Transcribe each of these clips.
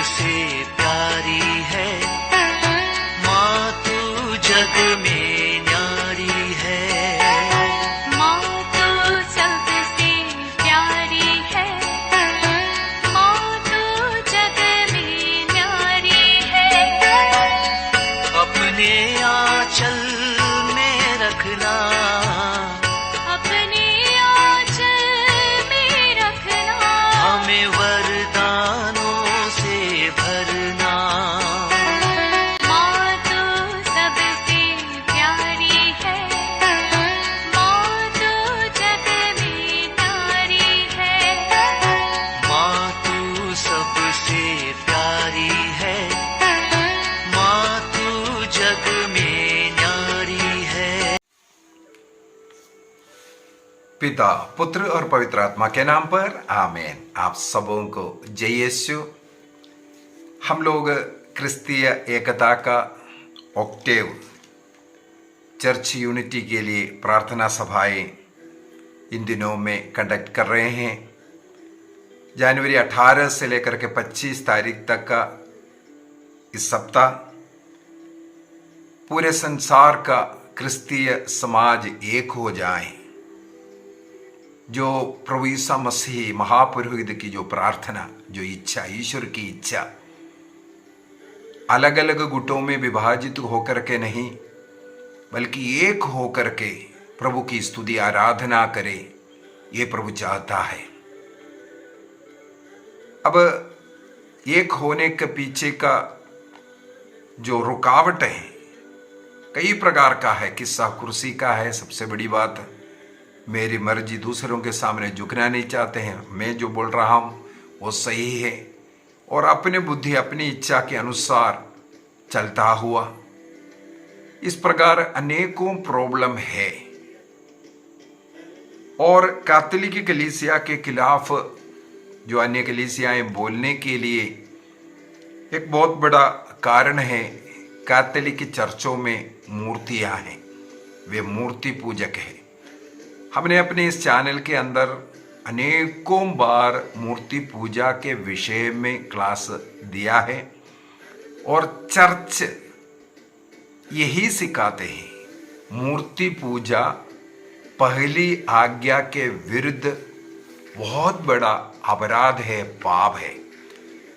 सबसे प्यारी है, माँ तू जग में न्यारी है। माँ तू सबसे प्यारी है, माँ तू जग में न्यारी है। अपने आंचल में रखना, अपने आंचल में रखना, हमें वरदानों से भरना। माँ तू सबसे प्यारी है, माँ तू जग में न्यारी है। माँ तू सबसे प्यारी है, माँ तू जग में न्यारी है। पिता, पुत्र और पवित्र आत्मा के नाम पर आमीन। आप सबों को जय यीशु। हम लोग क्रिस्तीय एकता का ऑक्टेव चर्च यूनिटी के लिए प्रार्थना सभाएं इन दिनों में कंडक्ट कर रहे हैं। जनवरी 18 से लेकर के 25 तारीख तक का इस सप्ताह पूरे संसार का क्रिस्तीय समाज एक हो जाए, जो प्रभु ईसा मसीह महापुरोहित की जो प्रार्थना, जो इच्छा, ईश्वर की इच्छा, अलग अलग गुटों में विभाजित होकर के नहीं बल्कि एक होकर के प्रभु की स्तुति आराधना करे, ये प्रभु चाहता है। अब एक होने के पीछे का जो रुकावट है कई प्रकार का है। किस्सा कुर्सी का है। सबसे बड़ी बात, मेरी मर्जी, दूसरों के सामने झुकना नहीं चाहते हैं। मैं जो बोल रहा हूँ वो सही है और अपने बुद्धि, अपनी इच्छा के अनुसार चलता हुआ, इस प्रकार अनेकों प्रॉब्लम है। और कैथोलिक कलीसिया के खिलाफ जो अन्य कलीसियाएं बोलने के लिए एक बहुत बड़ा कारण है, कैथोलिक चर्चों में मूर्तियां हैं, वे मूर्ति पूजक हैं। हमने अपने इस चैनल के अंदर अनेकों बार मूर्ति पूजा के विषय में क्लास दिया है और चर्च यही सिखाते हैं, मूर्ति पूजा पहली आज्ञा के विरुद्ध बहुत बड़ा अपराध है, पाप है।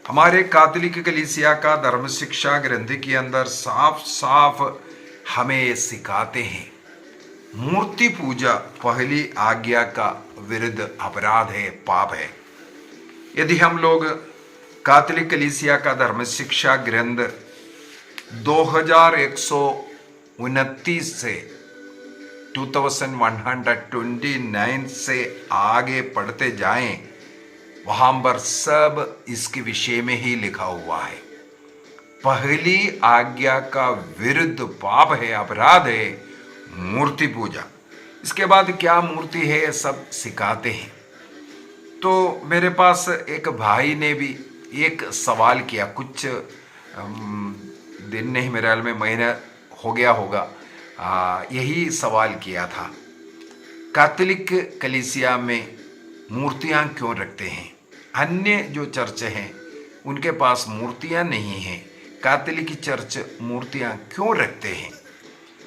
हमारे कैथोलिक कलीसिया का धर्म शिक्षा ग्रंथ के अंदर साफ साफ हमें सिखाते हैं, मूर्ति पूजा पहली आज्ञा का विरुद्ध अपराध है, पाप है। यदि हम लोग कैथोलिक कलीसिया का धर्म शिक्षा ग्रंथ 2129 से 2129 से आगे पढ़ते जाएं, वहां पर सब इसके विषय में ही लिखा हुआ है। पहली आज्ञा का विरुद्ध पाप है, अपराध है मूर्ति पूजा। इसके बाद क्या मूर्ति है सब सिखाते हैं। तो मेरे पास एक भाई ने भी एक सवाल किया, कुछ दिन नहीं, मेरे ख्याल में महीना हो गया होगा, यही सवाल किया था, कैथोलिक कलीसिया में मूर्तियां क्यों रखते हैं? अन्य जो चर्च हैं उनके पास मूर्तियां नहीं हैं, कैथोलिक चर्च मूर्तियां क्यों रखते हैं?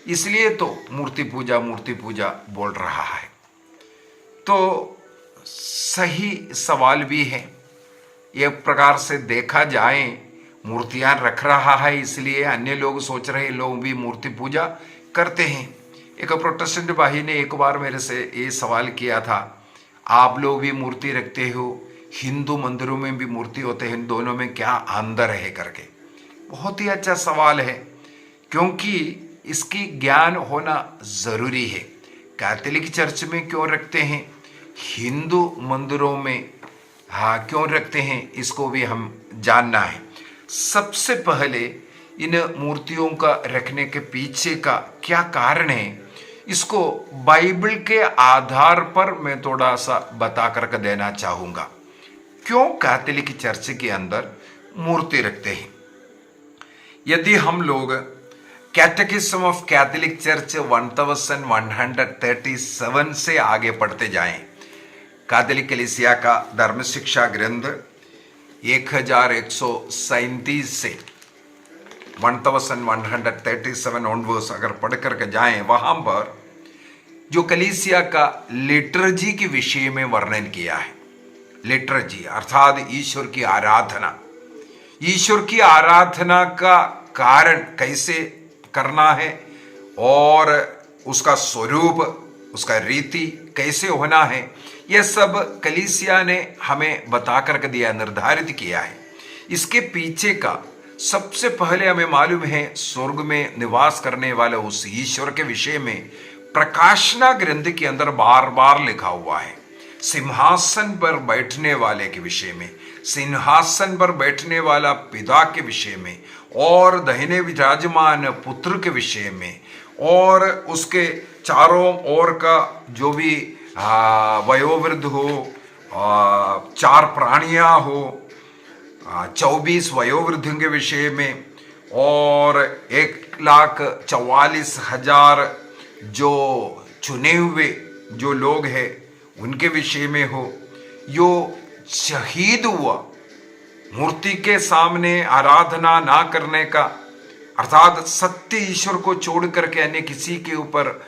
इसलिए तो मूर्ति पूजा बोल रहा है। तो सही सवाल भी है। एक प्रकार से देखा जाए, मूर्तियां रख रहा है इसलिए अन्य लोग सोच रहे लोग भी मूर्ति पूजा करते हैं। एक प्रोटेस्टेंट भाई ने एक बार मेरे से ये सवाल किया था, आप लोग भी मूर्ति रखते हो, हिंदू मंदिरों में भी मूर्ति होते हैं, दोनों में क्या अंतर है करके। बहुत ही अच्छा सवाल है, क्योंकि इसकी ज्ञान होना जरूरी है। कैथोलिक चर्च में क्यों रखते हैं, हिंदू मंदिरों में क्यों रखते हैं, इसको भी हम जानना है। सबसे पहले इन मूर्तियों का रखने के पीछे का क्या कारण है, इसको बाइबल के आधार पर मैं थोड़ा सा बता कर देना चाहूंगा। क्यों कैथोलिक चर्च के अंदर मूर्ति रखते हैं? यदि हम लोग कैटेकिज्म ऑफ कैथोलिक चर्च 1137 से आगे पढ़ते जाएं, कैथोलिक कलीसिया का धर्म शिक्षा ग्रंथ 1137 से 1137 ऑनवर्ड्स अगर पढ़ करके जाएं, वहां पर जो कलीसिया का लिटर्जी के विषय में वर्णन किया है। लिटर्जी अर्थात ईश्वर की आराधना, ईश्वर की आराधना का कारण कैसे करना है और उसका स्वरूप, उसका रीति कैसे होना है, यह सब कलीसिया ने हमें बता करके दिया, निर्धारित किया है। इसके पीछे का सबसे पहले हमें मालूम है, स्वर्ग में निवास करने वाले उस ईश्वर के विषय में प्रकाशना ग्रंथ के अंदर बार बार लिखा हुआ है। सिंहासन पर बैठने वाले के विषय में, सिंहासन पर बैठने वाला पिता के विषय में, और दाहिने विराजमान पुत्र के विषय में, और उसके चारों ओर का जो भी वयोवृद्ध हो, 4 प्राणियां हो, 24 वयोवृद्ध के विषय में, और 1,44,000 जो चुने हुए जो लोग हैं उनके विषय में हो, जो शहीद हुआ मूर्ति के सामने आराधना ना करने का, अर्थात सत्य ईश्वर को छोड़ करके अन्य किसी के ऊपर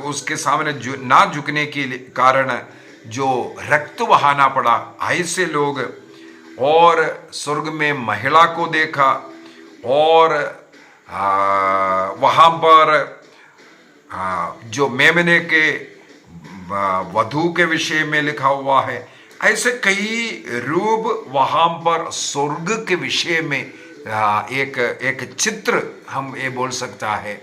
उसके सामने ना झुकने के कारण जो रक्त बहाना पड़ा, ऐसे लोग, और स्वर्ग में महिला को देखा, और वहां पर जो मेमने के वधु के विषय में लिखा हुआ है। ऐसे कई रूप वहां पर स्वर्ग के विषय में एक चित्र हम ये बोल सकता है,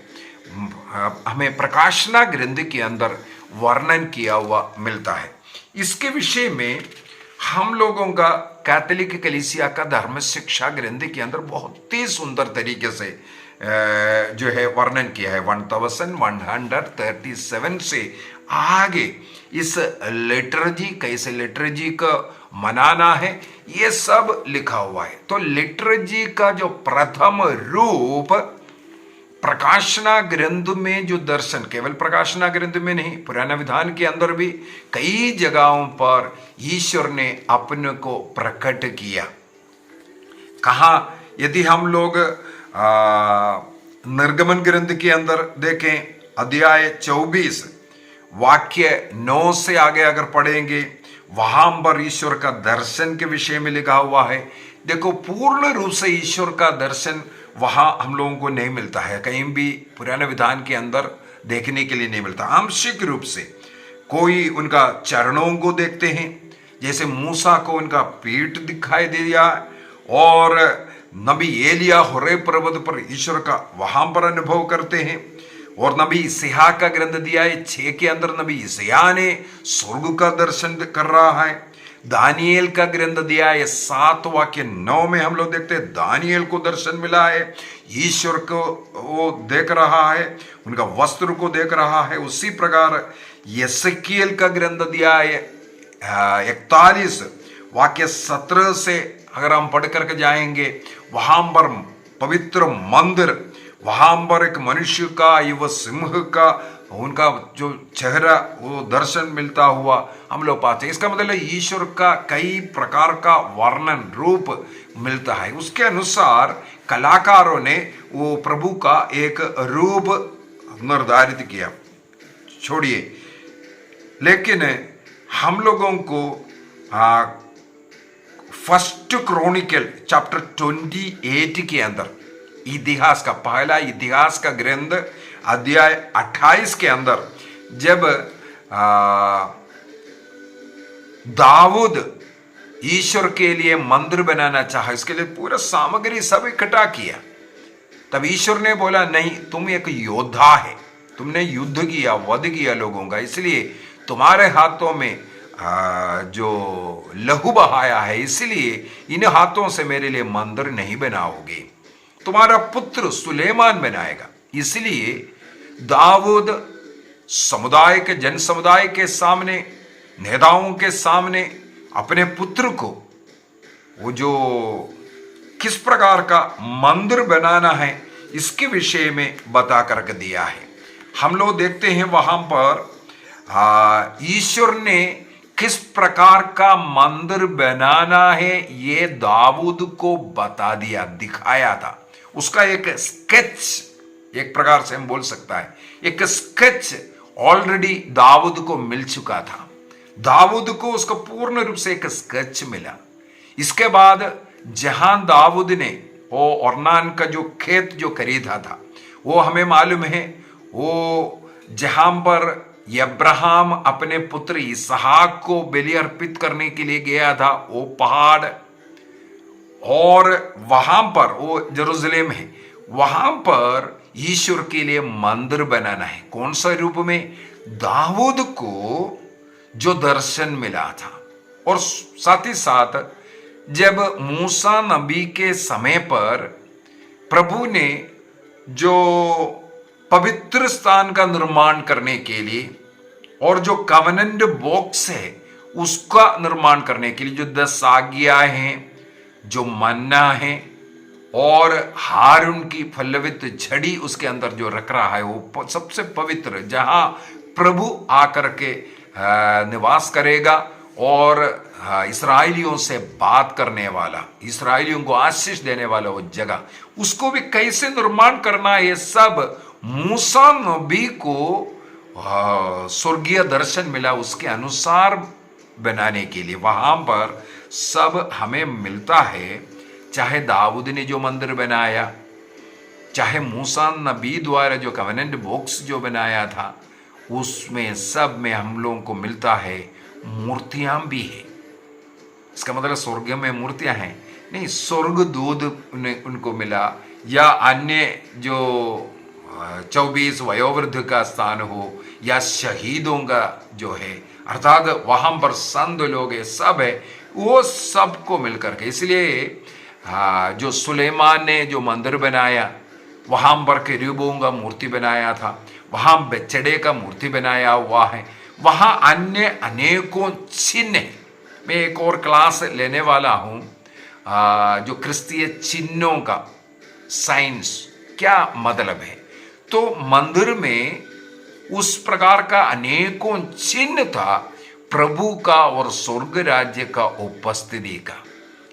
हमें प्रकाशना ग्रंथ के अंदर वर्णन किया हुआ मिलता है। इसके विषय में हम लोगों का कैथोलिक कलीसिया का धर्म शिक्षा ग्रंथ के अंदर बहुत ही सुंदर तरीके से जो है वर्णन किया है। 1137 से आगे इस लिटर्जी, कैसे लिटर्जी का मनाना है, ये सब लिखा हुआ है। तो लिटर्जी का जो प्रथम रूप प्रकाशना ग्रंथ में जो दर्शन, केवल प्रकाशना ग्रंथ में नहीं, पुराना विधान के अंदर भी कई जगहों पर ईश्वर ने अपने को प्रकट किया। कहा, यदि हम लोग निर्गमन ग्रंथ के अंदर देखें, अध्याय 24 वाक्य 9 से आगे अगर पढ़ेंगे, वहां पर ईश्वर का दर्शन के विषय में लिखा हुआ है। देखो, पूर्ण रूप से ईश्वर का दर्शन वहां हम लोगों को नहीं मिलता है, कहीं भी पुराने विधान के अंदर देखने के लिए नहीं मिलता। आंशिक रूप से कोई उनका चरणों को देखते हैं, जैसे मूसा को उनका पीठ दिखाई दे दिया, और नबी एलिया होरे पर्वत पर ईश्वर का वहां पर अनुभव करते हैं, और नबी इस्याह का ग्रंथ दिया है 6 के अंदर नबी इस्याह ने स्वर्ग का दर्शन कर रहा है। दानियल का ग्रंथ दिया है 7 वाक्य 9 में हम लोग देखते हैं दानियल को दर्शन मिला है, ईश्वर को वो देख रहा है, उनका वस्त्र को देख रहा है। उसी प्रकार यसेकिएल का ग्रंथ दिया है 41 वाक्य 17 से अगर हम पढ़ करके जाएंगे, वहां पर पवित्र मंदिर, वहां पर एक मनुष्य का, युवा सिंह का, उनका जो चेहरा वो दर्शन मिलता हुआ हम लोग पाते हैं। इसका मतलब ईश्वर का कई प्रकार का वर्णन रूप मिलता है। उसके अनुसार कलाकारों ने वो प्रभु का एक रूप निर्धारित किया। छोड़िए, लेकिन हम लोगों को फर्स्ट क्रॉनिकल चैप्टर 28 के अंदर इतिहास का, पहला इतिहास का ग्रंथ अध्याय 28 के अंदर जब दाऊद ईश्वर के लिए मंदिर बनाना चाहा, इसके लिए पूरा सामग्री सब इकट्ठा किया, तब ईश्वर ने बोला नहीं, तुम एक योद्धा है, तुमने युद्ध किया, वध किया लोगों का, इसलिए तुम्हारे हाथों में जो लहू बहाया है, इसलिए इन हाथों से मेरे लिए मंदिर नहीं बनाओगे, तुम्हारा पुत्र सुलेमान बनाएगा। इसलिए दाऊद समुदाय के, जन समुदाय के सामने, नेताओं के सामने अपने पुत्र को वो जो किस प्रकार का मंदिर बनाना है इसके विषय में बता करके दिया है। हम लोग देखते हैं वहां पर ईश्वर ने किस प्रकार का मंदिर बनाना है ये दाऊद को बता दिया, दिखाया था। उसका एक स्केच, एक प्रकार से हम बोल सकता है, एक स्केच ऑलरेडी दाऊद को मिल चुका था। दाऊद को उसका पूर्ण रूप से एक स्केच मिला। इसके बाद जहां दाऊद ने वो अर्नान का जो खेत जो खरीदा था, वो हमें मालूम है, वो जहां पर अब्राहम अपने पुत्र इसहाक को बलि अर्पित करने के लिए गया था, वो पहाड़, और वहां पर वो जेरूशलेम है, वहां पर ईश्वर के लिए मंदिर बनाना है। कौन सा रूप में? दाऊद को जो दर्शन मिला था। और साथ ही साथ जब मूसा नबी के समय पर प्रभु ने जो पवित्र स्थान का निर्माण करने के लिए और जो कवनेंट बॉक्स है उसका निर्माण करने के लिए जो 10 आज्ञाएं हैं, जो मन्ना है और हारून की फलवित झड़ी उसके अंदर जो रख रहा है, वो सबसे पवित्र जहां प्रभु आकर के निवास करेगा और इस्राएलियों से बात करने वाला, इस्राएलियों को आशीष देने वाला वो जगह, उसको भी कैसे निर्माण करना है, ये सब मूसा नबी को स्वर्गीय दर्शन मिला, उसके अनुसार बनाने के लिए वहां पर सब हमें मिलता है। चाहे दाऊद ने जो मंदिर बनाया, चाहे मूसा नबी द्वारा जो कवेनेंट बॉक्स जो बनाया था, उसमें सब में हम लोगों को मिलता है मूर्तियां भी है। इसका मतलब स्वर्ग में मूर्तियां हैं नहीं, स्वर्गदूत उनको मिला, या अन्य जो 24 वयोवृद्ध का स्थान हो, या शहीदों का जो है, अर्थात वहां पर संत लोग है, सब है, वो सबको मिलकर के। इसलिए जो सुलेमान ने जो मंदिर बनाया, वहां पर केरूबों का मूर्ति बनाया था, वहां बछड़े का मूर्ति बनाया हुआ है, वहां अन्य अनेकों चिन्ह है। मैं एक और क्लास लेने वाला हूं, जो क्रिस्तीय चिन्हों का साइंस क्या मतलब है। तो मंदिर में उस प्रकार का अनेकों चिन्ह था प्रभु का और स्वर्ग राज्य का उपस्थिति का।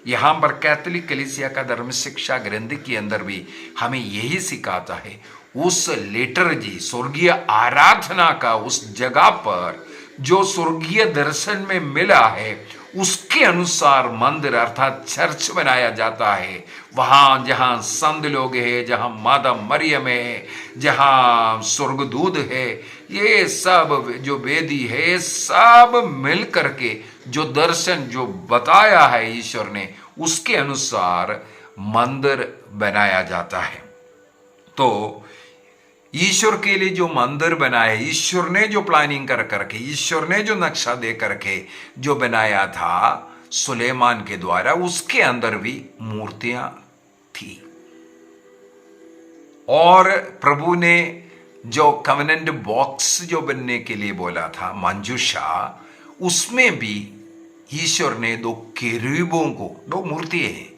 यहां पर कैथोलिक कलीसिया का धर्म शिक्षा ग्रंथ के अंदर भी हमें यही सिखाता है, उस लिटर्जी स्वर्गीय आराधना का उस जगह पर जो स्वर्गीय दर्शन में मिला है, उसके अनुसार मंदिर अर्थात चर्च बनाया जाता है। वहां जहां संत लोग है, जहां माता मरियम है, जहां स्वर्गदूत है, ये सब जो वेदी है, सब मिल करके जो दर्शन जो बताया है ईश्वर ने, उसके अनुसार मंदिर बनाया जाता है। तो ईश्वर के लिए जो मंदिर बनाया, ईश्वर ने जो प्लानिंग कर करके, ईश्वर ने जो नक्शा दे करके जो बनाया था सुलेमान के द्वारा, उसके अंदर भी मूर्तियां थी। और प्रभु ने जो कवेनेंट बॉक्स जो बनने के लिए बोला था, मंजूषा, उसमें भी ईश्वर ने 2 केरूबों को, 2 मूर्ति है।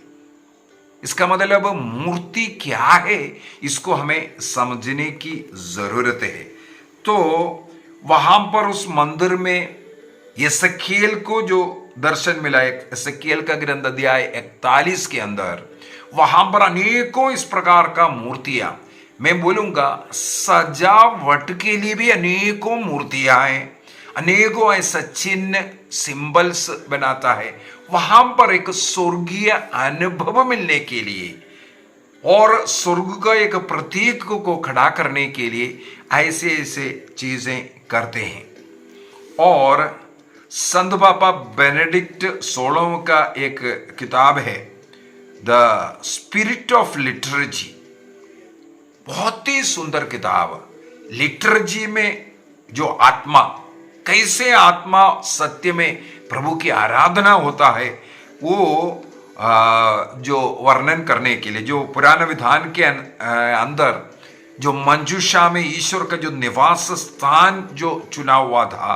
इसका मतलब मूर्ति क्या है, इसको हमें समझने की जरूरत है। तो वहां पर उस मंदिर में यिसकेल को जो दर्शन मिला, यिसकेल का ग्रंथ अध्याय 41 के अंदर, वहां पर अनेकों इस प्रकार का मूर्तियां, मैं बोलूंगा सजावट के लिए भी अनेकों मूर्तियां हैं, अनेकों ऐसा चिन्ह सिंबल्स बनाता है। वहां पर एक स्वर्गीय अनुभव मिलने के लिए और स्वर्ग का एक प्रतीक को खड़ा करने के लिए ऐसे ऐसे चीजें करते हैं। और संत पापा बेनेडिक्ट 16 का एक किताब है, द स्पिरिट ऑफ लिटर्जी, बहुत ही सुंदर किताब। लिटर्जी में जो आत्मा, कैसे आत्मा सत्य में प्रभु की आराधना होता है, वो जो वर्णन करने के लिए, जो पुराने विधान के अंदर जो मंजूषा में ईश्वर का जो निवास स्थान जो चुना हुआ था,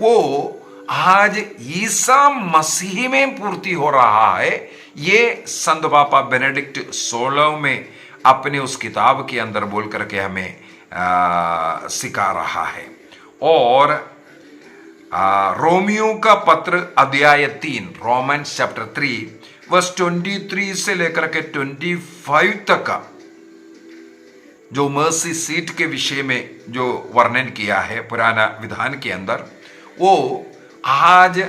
वो आज ईसा मसीह में पूर्ति हो रहा है। ये संत पापा बेनेडिक्ट 16 में अपने उस किताब के अंदर बोल करके हमें सिखा रहा है। और रोमियो का पत्र अध्याय 3, रोमन्स चैप्टर 3 वर्स 23 से लेकर के 25 तक का जो मर्सी सीट के विषय में जो वर्णन किया है पुराना विधान के अंदर, वो आज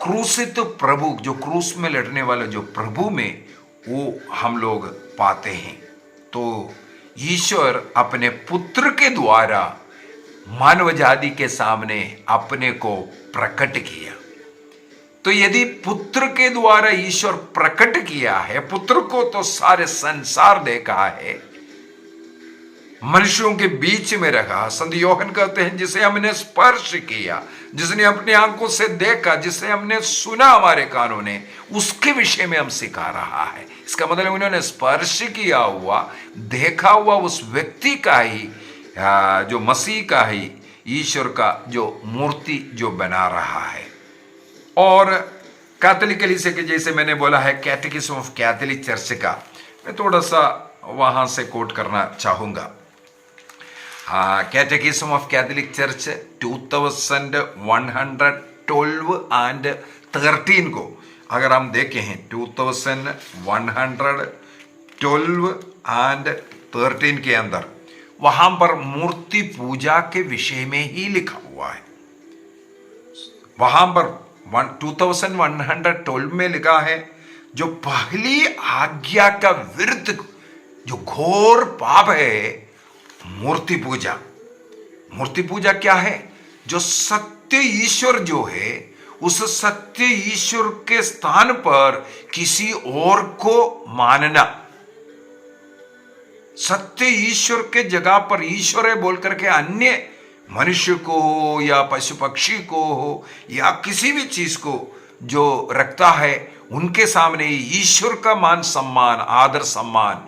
क्रूसित प्रभु, जो क्रूस में लड़ने वाला जो प्रभु में, वो हम लोग पाते हैं। तो ईश्वर अपने पुत्र के द्वारा मानव जाति के सामने अपने को प्रकट किया। तो यदि पुत्र के द्वारा ईश्वर प्रकट किया है, पुत्र को तो सारे संसार देखा है, मनुष्यों के बीच में रखा। संत योहन कहते हैं जिसे हमने स्पर्श किया, जिसने अपनी आंखों से देखा, जिसे हमने सुना हमारे कानों ने, उसके विषय में हम सिखा रहा है। इसका मतलब उन्होंने स्पर्श किया हुआ, देखा हुआ उस व्यक्ति का ही, जो मसीह का ही ईश्वर का जो मूर्ति जो बना रहा है। और कैथोलिक कलीसिया के, जैसे मैंने बोला है, कैटेकिज्म ऑफ कैथोलिक चर्च का मैं थोड़ा सा वहां से कोट करना चाहूंगा। कैटेकिज्म ऑफ कैथोलिक चर्च 2112 एंड 13 को अगर हम देखें हैं, 2112 एंड 13 के अंदर वहां पर मूर्ति पूजा के विषय में ही लिखा हुआ है। वहां पर 2112 में लिखा है, जो पहली आज्ञा का विरुद्ध जो घोर पाप है, मूर्ति पूजा। मूर्ति पूजा क्या है? जो सत्य ईश्वर जो है, उस सत्य ईश्वर के स्थान पर किसी और को मानना। सत्य ईश्वर के जगह पर ईश्वर है बोल करके अन्य मनुष्य को हो या पशु पक्षी को हो या किसी भी चीज को जो रखता है, उनके सामने ईश्वर का मान सम्मान, आदर सम्मान।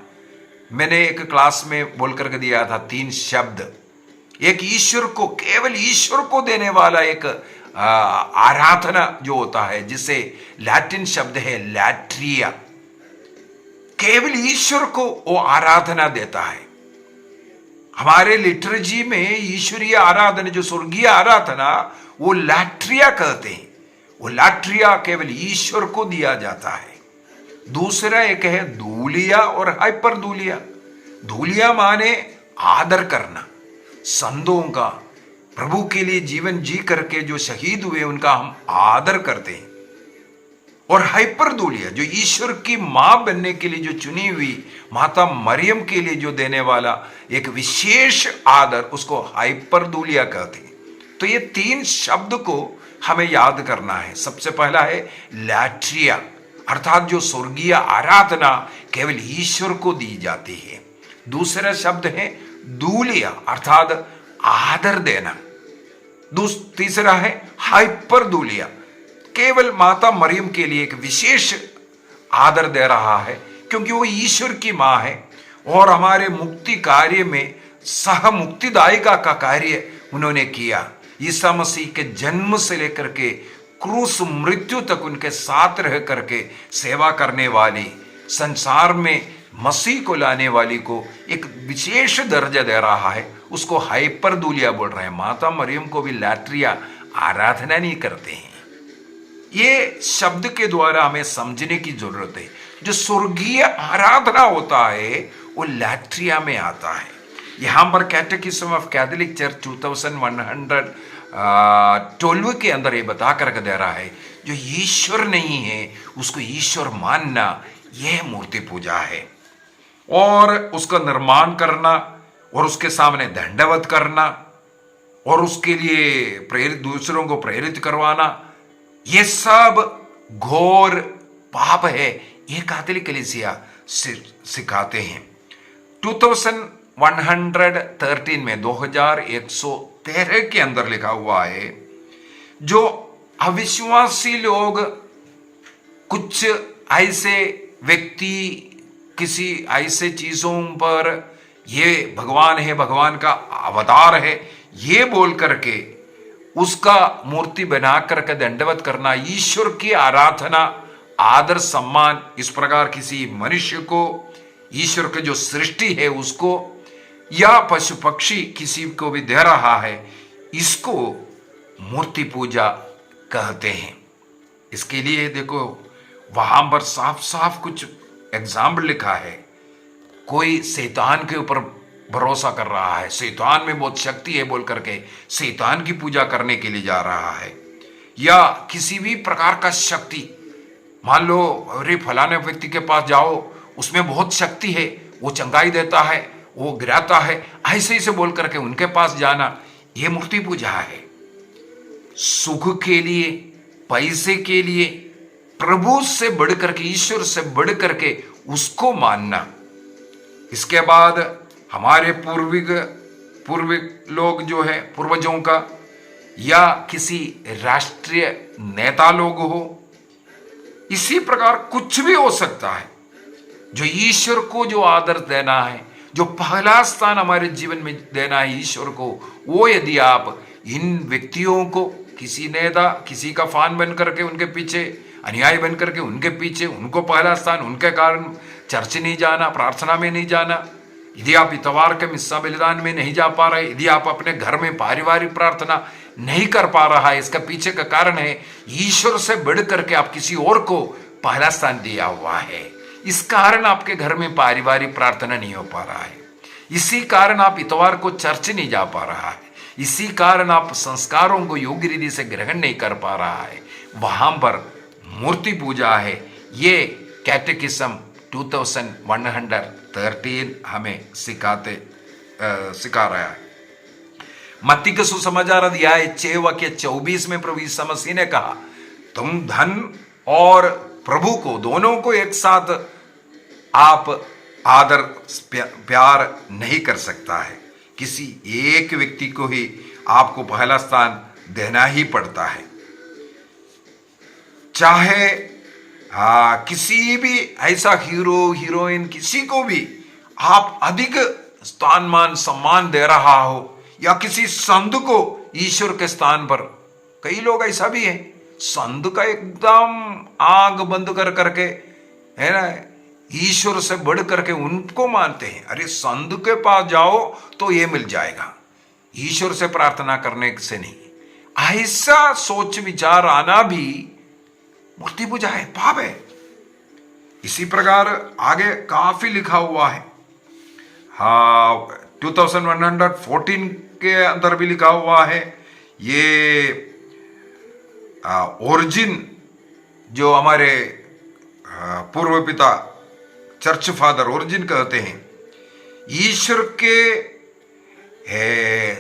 मैंने एक क्लास में बोल करके दिया था 3 शब्द। एक ईश्वर को, केवल ईश्वर को देने वाला एक आराधना जो होता है, जिसे लैटिन शब्द है लैट्रिया। केवल ईश्वर को वो आराधना देता है। हमारे लिटर्जी में ईश्वरीय आराधना, जो स्वर्गीय आराधना, वो लैट्रिया कहते हैं। वो लैट्रिया केवल ईश्वर को दिया जाता है। दूसरा एक है दूलिया और हाइपर दूलिया। दूलिया माने आदर करना। संतों का, प्रभु के लिए जीवन जी करके जो शहीद हुए, उनका हम आदर करते हैं। और हाइपर दूलिया, जो ईश्वर की मां बनने के लिए जो चुनी हुई माता मरियम के लिए जो देने वाला एक विशेष आदर, उसको हाइपर दूलिया कहते हैं। तो ये 3 शब्द को हमें याद करना है। सबसे पहला है लैट्रिया, अर्थात जो स्वर्गीय आराधना केवल ईश्वर को दी जाती है। दूसरा शब्द है दूलिया, अर्थात आदर देना। तीसरा है हाइपर दूलिया, केवल माता मरियम के लिए एक विशेष आदर दे रहा है, क्योंकि वो ईश्वर की मां है और हमारे मुक्ति कार्य में सह मुक्तिदायिका का कार्य उन्होंने किया। ईसा मसीह के जन्म से लेकर के क्रूस मृत्यु तक उनके साथ रह करके सेवा करने वाली, संसार में मसीह को लाने वाली को एक विशेष दर्जा दे रहा है। उसको हाइपर दूलिया बोल रहे हैं। माता मरियम को भी लैट्रिया आराधना नहीं करते हैं। ये शब्द के द्वारा हमें समझने की जरूरत है। जो स्वर्गीय आराधना होता है वो लैट्रिया में आता है। यहां पर कैटेकिज्म ऑफ कैथोलिक चर्च 2112 के अंदर ये बता करके दे रहा है, जो ईश्वर नहीं है उसको ईश्वर मानना, यह मूर्ति पूजा है। और उसका निर्माण करना और उसके सामने दंडवत करना और उसके लिए प्रेरित, दूसरों को प्रेरित करवाना, ये सब घोर पाप है। ये कैथोलिक कलीसिया सिखाते हैं। 2113 में 2113 के अंदर लिखा हुआ है, जो अविश्वासी लोग, कुछ ऐसे व्यक्ति किसी ऐसे चीजों पर ये भगवान है, भगवान का अवतार है, ये बोल करके उसका मूर्ति बना करके दंडवत करना, ईश्वर की आराधना, आदर सम्मान, इस प्रकार किसी मनुष्य को, ईश्वर की जो सृष्टि है उसको, या पशु पक्षी किसी को भी दे रहा है, इसको मूर्ति पूजा कहते हैं। इसके लिए देखो वहां पर साफ साफ कुछ एग्जाम्पल लिखा है। कोई शैतान के ऊपर भरोसा कर रहा है, शैतान में बहुत शक्ति है बोल करके शैतान की पूजा करने के लिए जा रहा है, या किसी भी प्रकार का शक्ति, मान लो अरे फलाने व्यक्ति के पास जाओ उसमें बहुत शक्ति है, वो चंगाई देता है, वो गिराता है, ऐसे बोल करके उनके पास जाना, ये मूर्ति पूजा है। सुख के लिए, पैसे के लिए, प्रभु से बढ़ करके, ईश्वर से बढ़ करके उसको मानना। इसके बाद हमारे पूर्विक लोग जो है, पूर्वजों का, या किसी राष्ट्रीय नेता लोग हो, इसी प्रकार कुछ भी हो सकता है। जो ईश्वर को जो आदर देना है, जो पहला स्थान हमारे जीवन में देना है ईश्वर को, वो यदि आप इन व्यक्तियों को, किसी नेता, किसी का फैन बन करके उनके पीछे, अनुयायी बन करके उनके पीछे, उनको पहला स्थान, उनके कारण चर्च नहीं जाना, प्रार्थना में नहीं जाना, यदि आप इतवार के मिस्सा बलिदान में नहीं जा पा रहे, यदि आप अपने घर में पारिवारिक प्रार्थना नहीं कर पा रहा है, इसका पीछे का कारण है ईश्वर से बढ़ करके आप किसी और को पहला स्थान दिया हुआ है। इस कारण आपके घर में पारिवारिक प्रार्थना नहीं हो पा रहा है, इसी कारण आप इतवार को चर्च नहीं जा पा रहा है, इसी कारण आप संस्कारों को योग्य रीति से ग्रहण नहीं कर पा रहा है। वहां पर मूर्ति पूजा है। ये कैटेकिज्म 2113 हमें सिखा रहा है। मत्ती के सुसमाचार अध्याय 6 वाक्य 24 में प्रभु यीशु मसीह ने कहा, तुम धन और प्रभु को, दोनों को एक साथ आप आदर प्यार नहीं कर सकता है। किसी एक व्यक्ति को ही आपको पहला स्थान देना ही पड़ता है। चाहे किसी भी ऐसा हीरो हीरोइन, किसी को भी आप अधिक स्थान मान सम्मान दे रहा हो, या किसी संत को ईश्वर के स्थान पर, कई लोग ऐसा भी है, संत का एकदम आंख बंद कर करके, है ना, ईश्वर से बढ़ करके उनको मानते हैं। अरे संत के पास जाओ तो ये मिल जाएगा, ईश्वर से प्रार्थना करने से नहीं। ऐसा सोच विचार आना भी मूर्ति पूजा है, पाप है। इसी प्रकार आगे काफी लिखा हुआ है। 2114 के अंदर भी लिखा हुआ है। ये ओरिजिन जो हमारे पूर्व पिता चर्च फादर ओरिजिन कहते हैं, ईश्वर के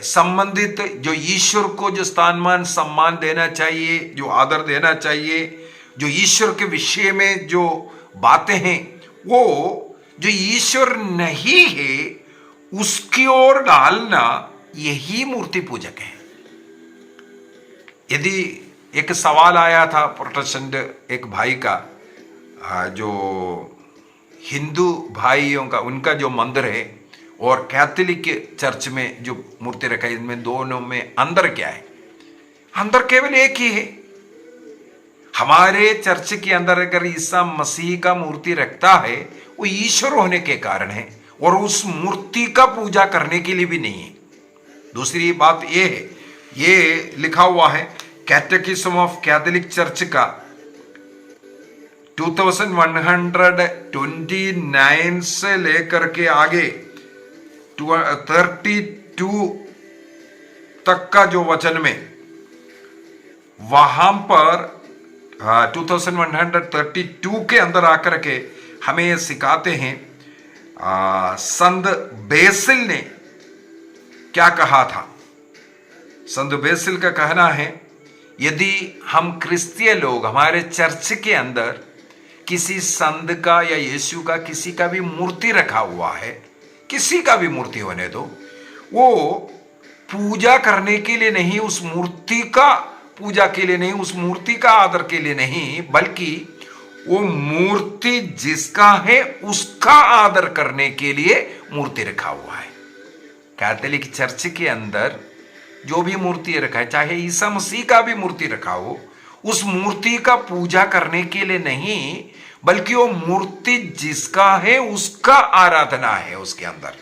संबंधित जो ईश्वर को जो स्थानमान सम्मान देना चाहिए, जो आदर देना चाहिए, जो ईश्वर के विषय में जो बातें हैं, वो जो ईश्वर नहीं है उसकी ओर डालना, यही मूर्ति पूजक है। यदि एक सवाल आया था प्रोटेस्टेंट एक भाई का, जो हिंदू भाइयों का, उनका जो मंदिर है और कैथोलिक चर्च में जो मूर्ति रखा है, इनमें दोनों में अंदर क्या है? अंदर केवल एक ही है। हमारे चर्च के अंदर अगर ईसा मसीह का मूर्ति रखता है, वो ईश्वर होने के कारण है, और उस मूर्ति का पूजा करने के लिए भी नहीं है। दूसरी बात ये है, ये लिखा हुआ है कैटेकिज्म ऑफ कैथोलिक चर्च का 2129 से लेकर के आगे 32 तक का जो वचन में, वहां पर 2132 के अंदर आकर के हमें ये सिखाते हैं, संत बेसिल ने क्या कहा था। संत बेसिल का कहना है, यदि हम क्रिस्तीय लोग हमारे चर्च के अंदर किसी संत का या यीशु का किसी का भी मूर्ति रखा हुआ है, किसी का भी मूर्ति होने दो, वो पूजा करने के लिए नहीं, उस मूर्ति का पूजा के लिए नहीं, उस मूर्ति का आदर के लिए नहीं, बल्कि वो मूर्ति जिसका है उसका आदर करने के लिए मूर्ति रखा हुआ है। कैथोलिक चर्च के अंदर जो भी मूर्ति रखा है, चाहे ईसा मसीह का भी मूर्ति रखा हो, उस मूर्ति का पूजा करने के लिए नहीं, बल्कि वो मूर्ति जिसका है उसका आराधना है उसके अंदर।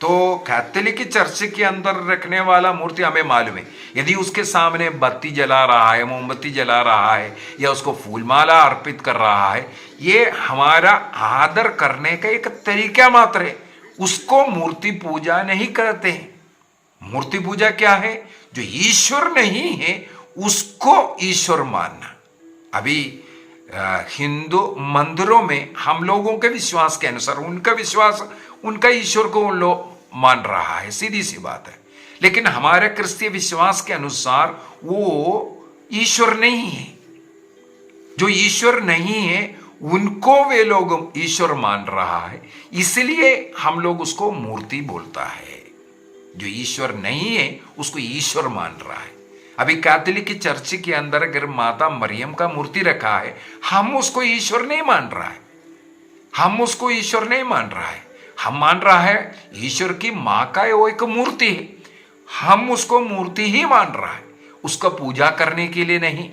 तो कैथोलिक चर्च के अंदर रखने वाला मूर्ति हमें मालूम है, यदि उसके सामने बत्ती जला रहा है, मोमबत्ती जला रहा है या उसको फूलमाला अर्पित कर रहा है, ये हमारा आदर करने का एक तरीका मात्र है, उसको मूर्ति पूजा नहीं करते हैं। मूर्ति पूजा क्या है? जो ईश्वर नहीं है उसको ईश्वर मानना। अभी हिंदू मंदिरों में हम लोगों के विश्वास के अनुसार उनका विश्वास उनका ईश्वर को उन लोग मान रहा है, सीधी सी बात है। लेकिन हमारे क्रिस्तीय विश्वास के अनुसार वो ईश्वर नहीं है। जो ईश्वर नहीं है उनको वे लोग ईश्वर मान रहा है, इसलिए हम लोग उसको मूर्ति बोलता है। जो ईश्वर नहीं है उसको ईश्वर मान रहा है। अभी कैथोलिक चर्च के अंदर अगर माता मरियम का मूर्ति रखा है, हम उसको ईश्वर नहीं मान रहा है, हम उसको ईश्वर नहीं मान रहा है। हम मान रहा है ईश्वर की माँ का वो एक मूर्ति है, हम उसको मूर्ति ही मान रहा है, उसका पूजा करने के लिए नहीं,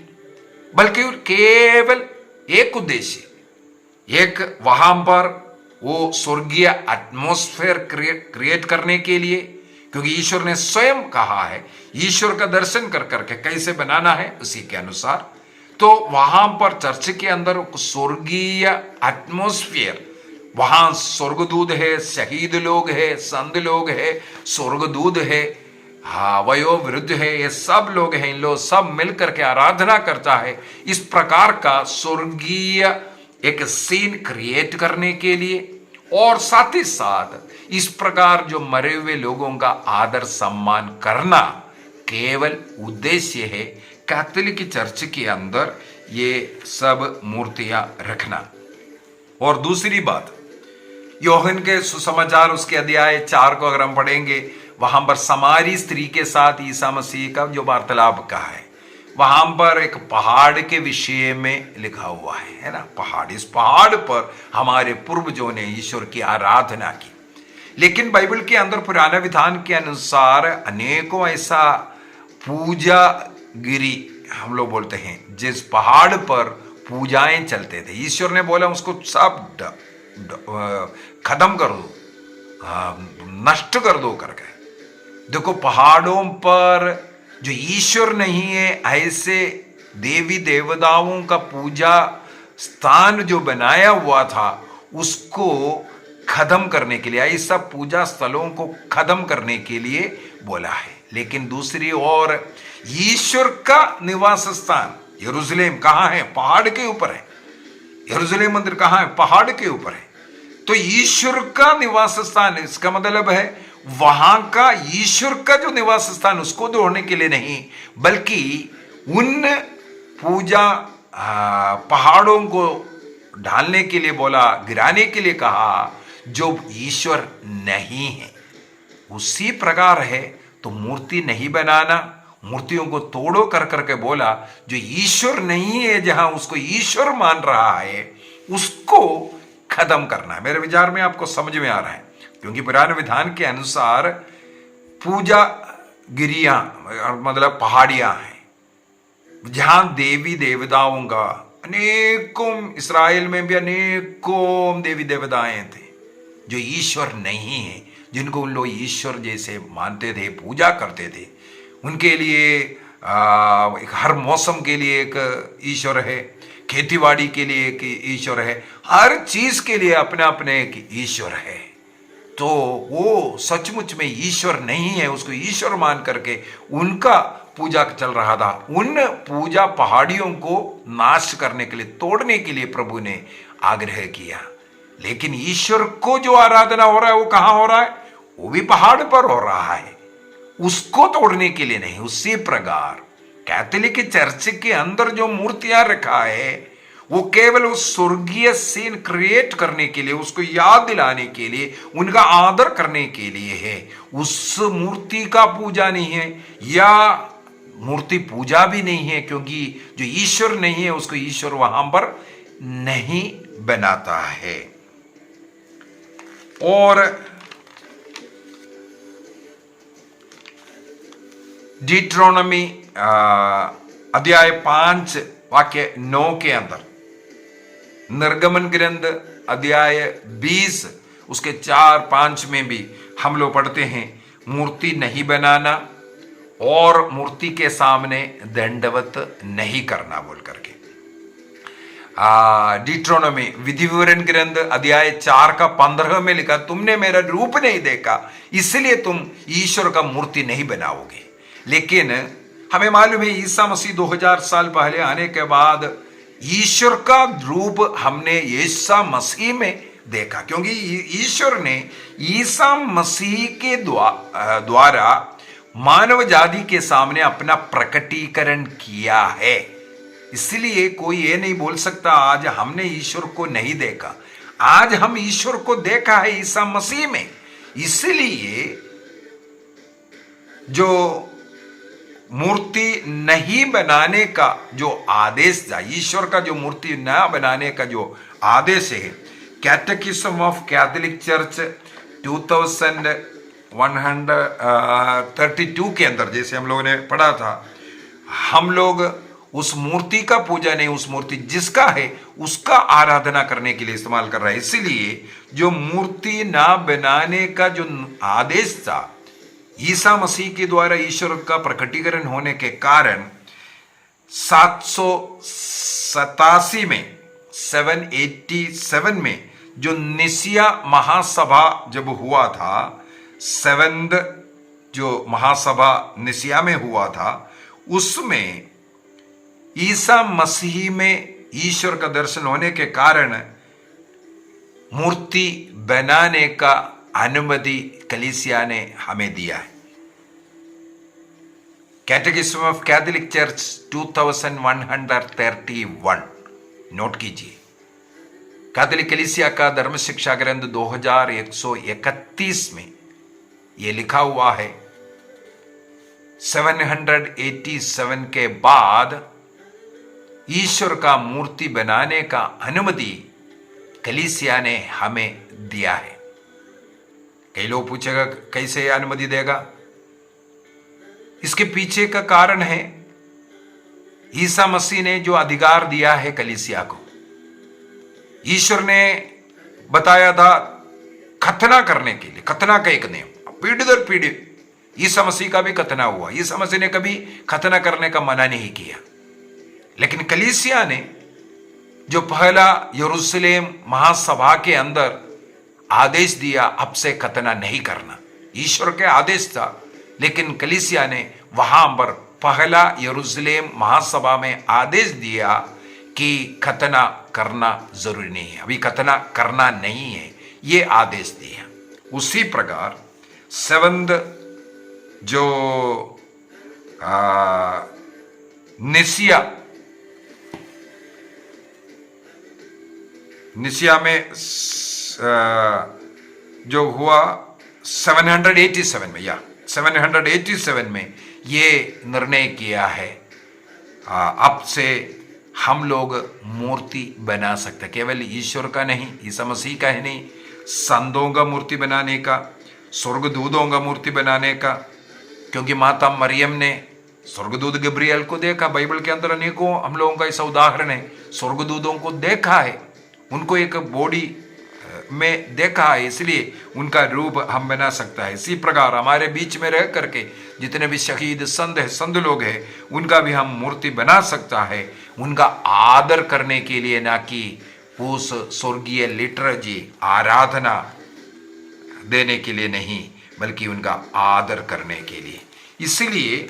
बल्कि केवल एक उद्देश्य, एक वहां पर वो स्वर्गीय एटमॉस्फेयर क्रिएट करने के लिए, क्योंकि ईश्वर ने स्वयं कहा है ईश्वर का दर्शन कर करके कैसे बनाना है उसी के अनुसार। तो वहां पर चर्च के अंदर स्वर्गीय एटमॉस्फेयर, वहां स्वर्गदूत है, शहीद लोग है, संत लोग है, स्वर्गदूत है, हाँ वयोवृद्ध है, ये सब लोग हैं, इन लोग सब मिलकर के आराधना करता है। इस प्रकार का स्वर्गीय एक सीन क्रिएट करने के लिए और साथ ही साथ इस प्रकार जो मरे हुए लोगों का आदर सम्मान करना केवल उद्देश्य है कैथोलिक चर्च के अंदर ये सब मूर्तियां रखना। और दूसरी बात, योहन के सुसमाचार उसके अध्याय 4 को अगर हम पढ़ेंगे, वहां पर समारी स्त्री के साथ ईसा मसीह का जो वार्तालाप का है, वहां पर एक पहाड़ के विषय में लिखा हुआ है ना, पहाड़, इस पहाड़ पर हमारे पूर्वजों ने ईश्वर की आराधना की। लेकिन बाइबल के अंदर पुराने विधान के अनुसार अनेकों ऐसा पूजा गिरी हम लोग बोलते हैं, जिस पहाड़ पर पूजाएं चलते थे, ईश्वर ने बोला उसको सब खत्म कर दो, नष्ट कर दो करके। देखो पहाड़ों पर जो ईश्वर नहीं है ऐसे देवी देवताओं का पूजा स्थान जो बनाया हुआ था उसको खत्म करने के लिए, ऐसा पूजा स्थलों को खत्म करने के लिए बोला है। लेकिन दूसरी ओर ईश्वर का निवास स्थान यरूशलेम कहाँ है? पहाड़ के ऊपर है। यरूशलेम मंदिर कहाँ है? पहाड़ के ऊपर है। तो ईश्वर का निवास स्थान, इसका मतलब है वहां का ईश्वर का जो निवास स्थान उसको तोड़ने के लिए नहीं, बल्कि उन पूजा पहाड़ों को ढालने के लिए बोला, गिराने के लिए कहा जो ईश्वर नहीं है। उसी प्रकार है तो मूर्ति नहीं बनाना, मूर्तियों को तोड़ो कर करके बोला जो ईश्वर नहीं है, जहां उसको ईश्वर मान रहा है उसको खत्म करना है। मेरे विचार में आपको समझ में आ रहा है, क्योंकि पुराने विधान के अनुसार पूजा गिरियां मतलब पहाड़ियां हैं जहां देवी देवताओं का, अनेकों इस्राएल में भी अनेकों देवी देवताएं थे जो ईश्वर नहीं है, जिनको उन लोग ईश्वर जैसे मानते थे, पूजा करते थे। उनके लिए हर मौसम के लिए एक ईश्वर है, खेतीबाड़ी के लिए एक ईश्वर है, हर चीज के लिए अपने अपने एक ईश्वर है। तो वो सचमुच में ईश्वर नहीं है, उसको ईश्वर मान करके उनका पूजा चल रहा था। उन पूजा पहाड़ियों को नाश करने के लिए, तोड़ने के लिए प्रभु ने आग्रह किया। लेकिन ईश्वर को जो आराधना हो रहा है वो कहां हो रहा है? वो भी पहाड़ पर हो रहा है, उसको तोड़ने के लिए नहीं। उसी प्रकार कैथोलिक चर्च के अंदर जो मूर्तियां रखा है वो केवल उस स्वर्गीय सीन क्रिएट करने के लिए, उसको याद दिलाने के लिए, उनका आदर करने के लिए है। उस मूर्ति का पूजा नहीं है या मूर्ति पूजा भी नहीं है, क्योंकि जो ईश्वर नहीं है उसको ईश्वर वहां पर नहीं बनाता है। और डिट्रोनमी अध्याय 5 वाक्य 9 के अंदर, निर्गमन ग्रंथ अध्याय 20 उसके 4-5 में भी हम लोग पढ़ते हैं मूर्ति नहीं बनाना और मूर्ति के सामने दंडवत नहीं करना बोल करके। डिट्रोनोमी विधि विवरण ग्रंथ अध्याय 4 का 15 में लिखा, तुमने मेरा रूप नहीं देखा इसलिए तुम ईश्वर का मूर्ति नहीं बनाओगे। लेकिन हमें मालूम है ईसा मसीह 2000 साल पहले आने के बाद ईश्वर का रूप हमने ईसा मसीह में देखा, क्योंकि ईश्वर ने ईसा मसीह के द्वारा मानव जाति के सामने अपना प्रकटीकरण किया है। इसलिए कोई ये नहीं बोल सकता आज हमने ईश्वर को नहीं देखा। आज हम ईश्वर को देखा है ईसा मसीह में। इसलिए जो मूर्ति नहीं बनाने का जो आदेश था, ईश्वर का जो मूर्ति न बनाने का जो आदेश है, कैटेकिज्म ऑफ कैथोलिक चर्च 2132 के अंदर जैसे हम लोगों ने पढ़ा था, हम लोग उस मूर्ति का पूजा नहीं, उस मूर्ति जिसका है उसका आराधना करने के लिए इस्तेमाल कर रहा है। इसलिए जो मूर्ति ना बनाने का जो आदेश था ईसा मसीह के द्वारा ईश्वर का प्रकटीकरण होने के कारण 787 में 787 में जो निसिया महासभा जब हुआ था, 7th जो महासभा निसिया में हुआ था, उसमें ईसा मसीह में ईश्वर का दर्शन होने के कारण मूर्ति बनाने का अनुमति कलीसिया ने हमें दिया है। कैटेकिज्म ऑफ कैथोलिक चर्च 2131 नोट कीजिए। कैथोलिक कलीसिया का धर्म शिक्षा ग्रंथ 2131 में यह लिखा हुआ है, 787 के बाद ईश्वर का मूर्ति बनाने का अनुमति कलीसिया ने हमें दिया है। कई लोग पूछेगा कैसे अनुमति देगा? इसके पीछे का कारण है ईसा मसीह ने जो अधिकार दिया है कलीसिया को। ईश्वर ने बताया था खतना करने के लिए, खतना का एक नियम, पीढ़ी दर पीढ़ी ईसा मसीह का भी खतना हुआ। ईसा मसीह ने कभी खतना करने का मना नहीं किया, लेकिन कलीसिया ने जो पहला यरूशलेम महासभा के अंदर आदेश दिया अब से खतना नहीं करना, ईश्वर के आदेश था, लेकिन कलीसिया ने वहां पर पहला यरूशलेम महासभा में आदेश दिया कि खतना करना जरूरी नहीं है, अभी खतना करना नहीं है, ये आदेश दिया। उसी प्रकार 7th जो निसिया में जो हुआ 787 में, या 787 में ये निर्णय किया है अब से हम लोग मूर्ति बना सकते, केवल ईश्वर का नहीं, ईसा मसीह का ही नहीं, संतों का मूर्ति बनाने का, स्वर्गदूतों का मूर्ति बनाने का। क्योंकि माता मरियम ने स्वर्गदूत गब्रियल को देखा। बाइबल के अंदर अनेकों हम लोगों का ऐसा उदाहरण है, स्वर्गदूतों को देखा है, उनको एक बॉडी में देखा है, इसलिए उनका रूप हम बना सकता है। इसी प्रकार हमारे बीच में रह करके जितने भी शहीद संत लोग हैं उनका भी हम मूर्ति बना सकता है, उनका आदर करने के लिए, ना कि उस स्वर्गीय लिटर्जी आराधना देने के लिए नहीं, बल्कि उनका आदर करने के लिए। इसलिए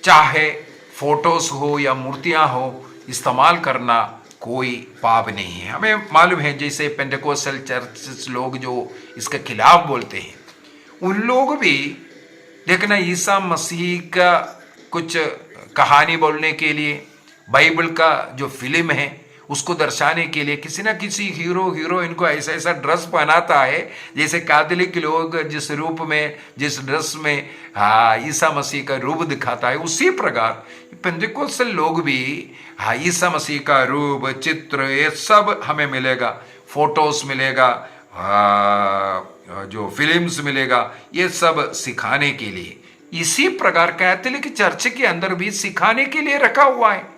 चाहे फोटोस हो या मूर्तियां हो, इस्तेमाल करना कोई पाप नहीं है। हमें मालूम है जैसे पेंटेकोस्टल चर्च लोग जो इसके खिलाफ बोलते हैं, उन लोग भी देखना ईसा मसीह का कुछ कहानी बोलने के लिए, बाइबल का जो फिल्म है उसको दर्शाने के लिए किसी ना किसी हीरो हीरोइन को ऐसा ऐसा ड्रेस पहनाता है, जैसे कैथोलिक लोग जिस रूप में, जिस ड्रेस में ईसा मसीह का रूप दिखाता है, उसी प्रकार पेंटेकोस्टल लोग भी ईसा मसीह का रूप, चित्र, ये सब हमें मिलेगा, फोटोस मिलेगा, जो फिल्म्स मिलेगा, ये सब सिखाने के लिए। इसी प्रकार कैथोलिक चर्च के अंदर भी सिखाने के लिए रखा हुआ है।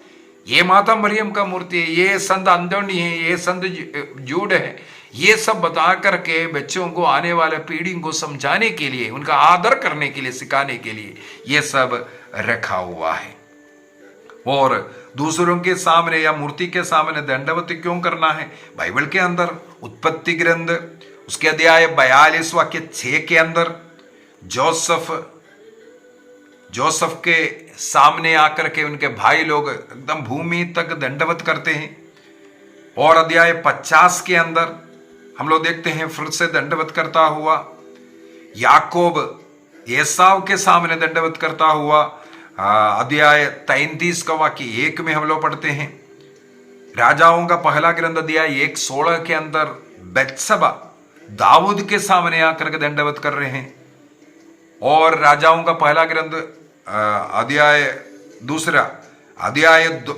ये माता मरियम का मूर्ति है, ये संत अंतोनी है, ये संत जूड है, ये सब बता करके बच्चों को, आने वाले पीढ़ी को समझाने के लिए, उनका आदर करने के लिए, सिखाने के लिए ये सब रखा हुआ है। और दूसरों के सामने या मूर्ति के सामने दंडवत क्यों करना है? बाइबल के अंदर उत्पत्ति ग्रंथ उसके अध्याय 42 वाक्य 6 के अंदर जोसफ के सामने आकर के उनके भाई लोग एकदम भूमि तक दंडवत करते हैं। और अध्याय 50 के अंदर हम लोग देखते हैं फिर से दंडवत करता हुआ याकूब एसाव के सामने दंडवत करता हुआ। अध्याय 33 का वाक्य 1 में हम लोग पढ़ते हैं। राजाओं का पहला ग्रंथ अध्याय 1:16 के अंदर बेत्शबा दाऊद के सामने आकर के दंडवत कर रहे हैं। और राजाओं का पहला ग्रंथ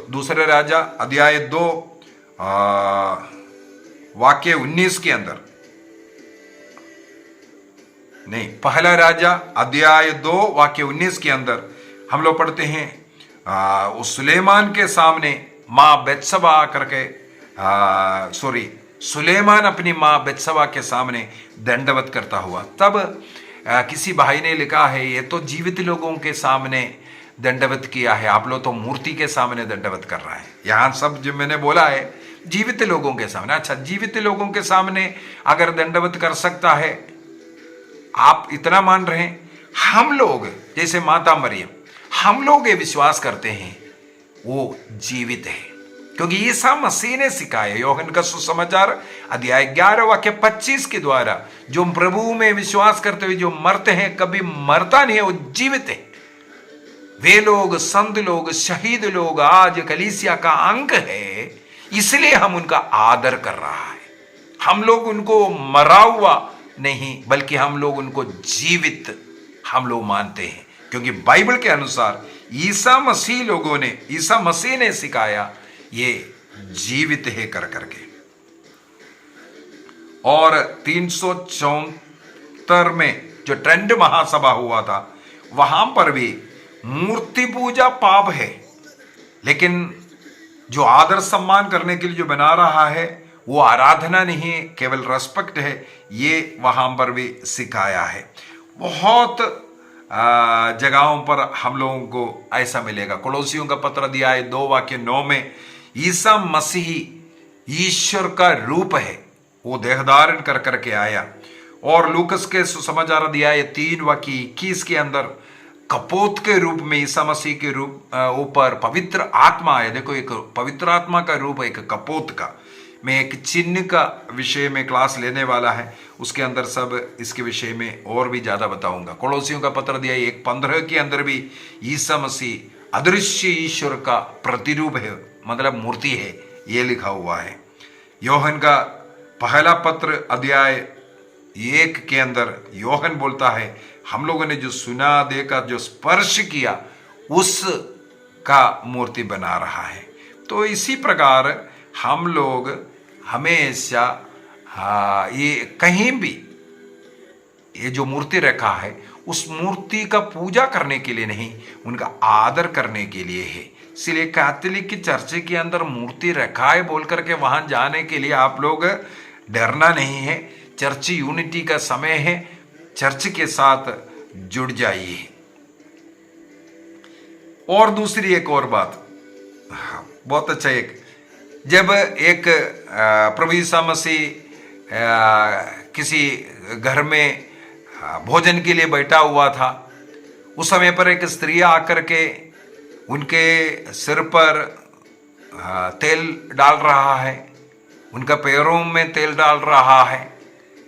दूसरे राजा अध्याय 2 वाक्य 19 के अंदर, नहीं, पहला राजा अध्याय 2 वाक्य 19 के अंदर हम लोग पढ़ते हैं उस सुलेमान के सामने माँ बेत्शबा आकर के सुलेमान अपनी माँ बेत्शबा के सामने दंडवत करता हुआ। तब किसी भाई ने लिखा है ये तो जीवित लोगों के सामने दंडवत किया है, आप लोग तो मूर्ति के सामने दंडवत कर रहा है। यहाँ सब जो मैंने बोला है जीवित लोगों के सामने। अच्छा, जीवित लोगों के सामने अगर दंडवत कर सकता है, आप इतना मान रहे हैं। हम लोग जैसे माता मरियम, हम लोग ये विश्वास करते हैं वो जीवित है, क्योंकि ईसा मसीह ने सिखाया। योहन का सुसमाचार अध्याय 11 वाक्य 25 के द्वारा जो प्रभु में विश्वास करते हुए जो मरते हैं, कभी मरता नहीं है, वो जीवित है। वे लोग, संत लोग, शहीद लोग आज कलीसिया का अंग है, इसलिए हम उनका आदर कर रहा है। हम लोग उनको मरा हुआ नहीं, बल्कि हम लोग उनको जीवित हम लोग मानते हैं, क्योंकि बाइबल के अनुसार ईसा मसीह ने सिखाया ये जीवित है कर करके। और 374 में जो ट्रेंड महासभा हुआ था, वहां पर भी मूर्ति पूजा पाप है, लेकिन जो आदर सम्मान करने के लिए जो बना रहा है वो आराधना नहीं है, केवल रेस्पेक्ट है, ये वहां पर भी सिखाया है। बहुत जगहों पर हम लोगों को ऐसा मिलेगा। कोलोसियों का पत्र अध्याय 2 वाक्य 9 में ईसा मसीह ईश्वर का रूप है, वो देह धारण कर करके आया। और लूकस के सुसमाचार अध्याय 3 वाक्य 21 के अंदर कपोत के रूप में ईसा मसीह के रूप ऊपर पवित्र आत्मा है। देखो, एक पवित्र आत्मा का रूप है, एक कपोत का। मैं एक चिन्ह का विषय में क्लास लेने वाला है, उसके अंदर सब इसके विषय में और भी ज्यादा बताऊंगा। कोलोसियों का पत्र अध्याय 1:15 के अंदर भी ईसा मसीह अदृश्य ईश्वर का प्रतिरूप है, मतलब मूर्ति है, ये लिखा हुआ है। योहन का पहला पत्र अध्याय 1 के अंदर योहन बोलता है, हम लोगों ने जो सुना, देखा, जो स्पर्श किया, उसका मूर्ति बना रहा है। तो इसी प्रकार हम लोग हमेशा ये कहीं भी ये जो मूर्ति रखा है, उस मूर्ति का पूजा करने के लिए नहीं, उनका आदर करने के लिए है। इसलिए कैथोलिक की चर्च के अंदर मूर्ति रखा है बोल करके वहां जाने के लिए आप लोग डरना नहीं है। चर्च यूनिटी का समय है, चर्च के साथ जुड़ जाइए। और दूसरी एक और बात, बहुत अच्छा, जब एक प्रभु यीशु मसीह किसी घर में भोजन के लिए बैठा हुआ था, उस समय पर एक स्त्री आकर के उनके सिर पर तेल डाल रहा है, उनका पैरों में तेल डाल रहा है,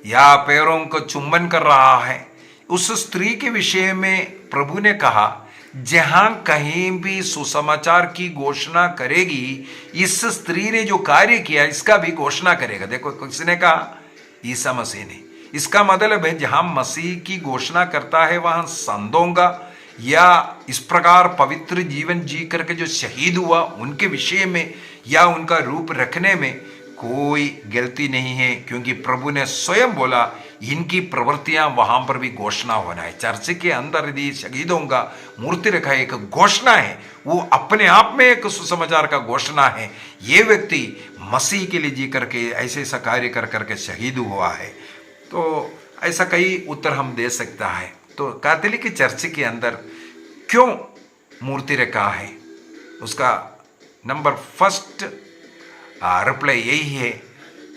या पैरों को चुंबन कर रहा है। उस स्त्री के विषय में प्रभु ने कहा, जहां कहीं भी सुसमाचार की घोषणा करेगी, इस स्त्री ने जो कार्य किया इसका भी घोषणा करेगा। देखो, किसने कहा? ईसा मसीह ने। इसका मतलब है जहां मसीह की घोषणा करता है वहां संतों का या इस प्रकार पवित्र जीवन जी करके जो शहीद हुआ उनके विषय में या उनका रूप रखने में कोई गलती नहीं है, क्योंकि प्रभु ने स्वयं बोला, इनकी प्रवृत्तियां वहां पर भी घोषणा होना है। चर्च के अंदर यदि शहीदों का मूर्ति रखा है, एक घोषणा है, वो अपने आप में एक सुसमाचार का घोषणा है। ये व्यक्ति मसीह के लिए जी करके ऐसे ऐसा कार्य कर करके शहीद हुआ है। तो ऐसा कई उत्तर हम दे सकता है। तो कैथोलिक चर्च के अंदर क्यों मूर्ति रखा है, उसका नंबर फर्स्ट रिप्लाई यही है।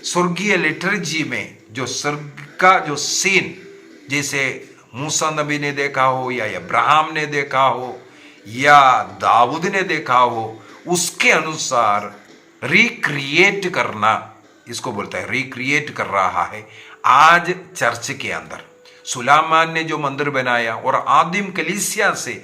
स्वर्गीय लिटर्जी में जो स्वर्ग का जो सीन, जैसे मूसा नबी ने देखा हो या अब्राहम ने देखा हो या दाऊद ने देखा हो, उसके अनुसार रिक्रिएट करना, इसको बोलता है रिक्रिएट कर रहा है आज चर्च के अंदर। सुलेमान ने जो मंदिर बनाया और आदिम कलीसिया से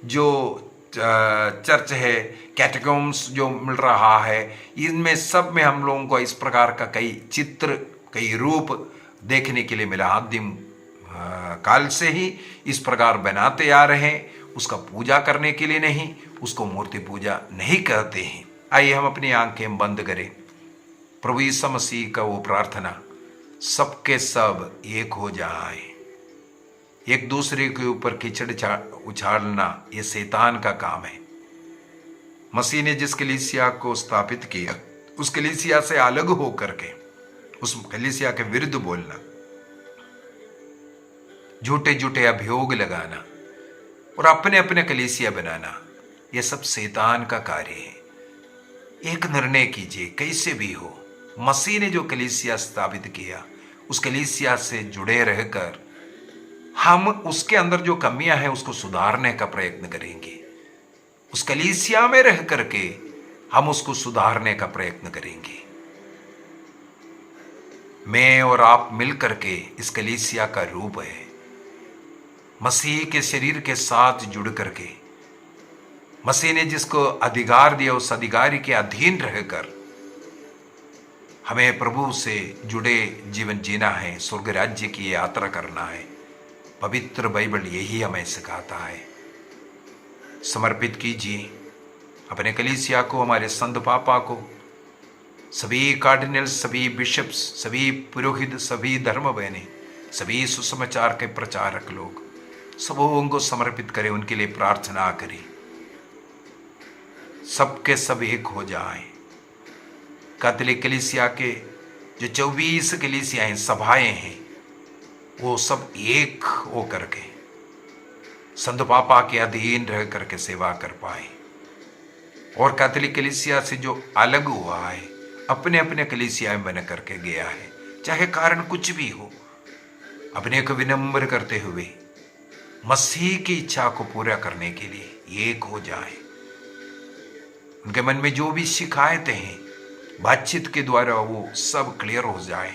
जो चर्च है, कैटेकम्स जो मिल रहा है, इनमें सब में हम लोगों को इस प्रकार का कई चित्र, कई रूप देखने के लिए मिला। आदिम काल से ही इस प्रकार बनाते आ रहे हैं, उसका पूजा करने के लिए नहीं, उसको मूर्ति पूजा नहीं कहते हैं। आइए हम अपनी आंखें बंद करें। प्रभु यीशु मसीह का वो प्रार्थना, सबके सब एक हो जाए। एक दूसरे के ऊपर कीचड़ उछालना ये शैतान का काम है। मसीह ने जिस कलीसिया को स्थापित किया, उस कलीसिया से अलग होकर के उस कलीसिया के विरुद्ध बोलना, झूठे झूठे अभियोग लगाना और अपने अपने कलीसिया बनाना, यह सब शैतान का कार्य है। एक निर्णय कीजिए, कैसे भी हो, मसीह ने जो कलीसिया स्थापित किया, उस कलीसिया से जुड़े रहकर हम उसके अंदर जो कमियां हैं उसको सुधारने का प्रयत्न करेंगे। उस कलीसिया में रह करके हम उसको सुधारने का प्रयत्न करेंगे। मैं और आप मिल करके इस कलीसिया का रूप है। मसीह के शरीर के साथ जुड़ करके मसीह ने जिसको अधिकार दिया, उस अधिकारी के अधीन रहकर हमें प्रभु से जुड़े जीवन जीना है, स्वर्ग राज्य की यात्रा करना है। पवित्र बाइबल यही हमें सिखाता है। समर्पित कीजिए अपने कलीसिया को, हमारे संत पापा को, सभी कार्डिनल्स, सभी बिशप्स, सभी पुरोहित, सभी धर्म बहने, सभी सुसमाचार के प्रचारक लोग, सबों को समर्पित करें, उनके लिए प्रार्थना करें, सबके सब एक हो जाएं। कैथोलिक कलीसिया के जो 24 कलीसिया हैं, सभाएं हैं, वो सब एक हो करके संत पापा के अधीन रह करके सेवा कर पाए। और कैथोलिक कलीसिया से जो अलग हुआ है, अपने अपने कलीसिया में बन करके गया है, चाहे कारण कुछ भी हो, अपने को विनम्र करते हुए मसीह की इच्छा को पूरा करने के लिए एक हो जाए। उनके मन में जो भी शिकायतें हैं, बातचीत के द्वारा वो सब क्लियर हो जाए,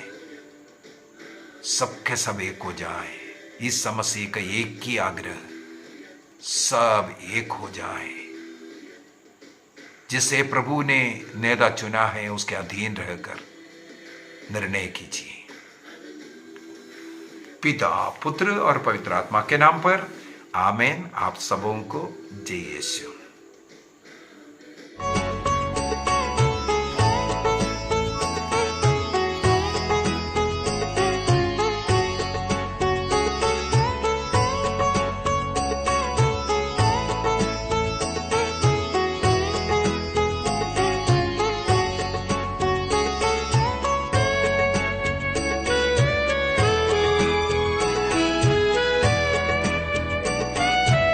सबके सब एक हो जाए। इस मसीह का एक ही आग्रह, सब एक हो जाए। जिसे प्रभु ने नेता चुना है, उसके अधीन रहकर निर्णय कीजिए। पिता, पुत्र और पवित्र आत्मा के नाम पर आमीन। आप सबों को जय यीशु।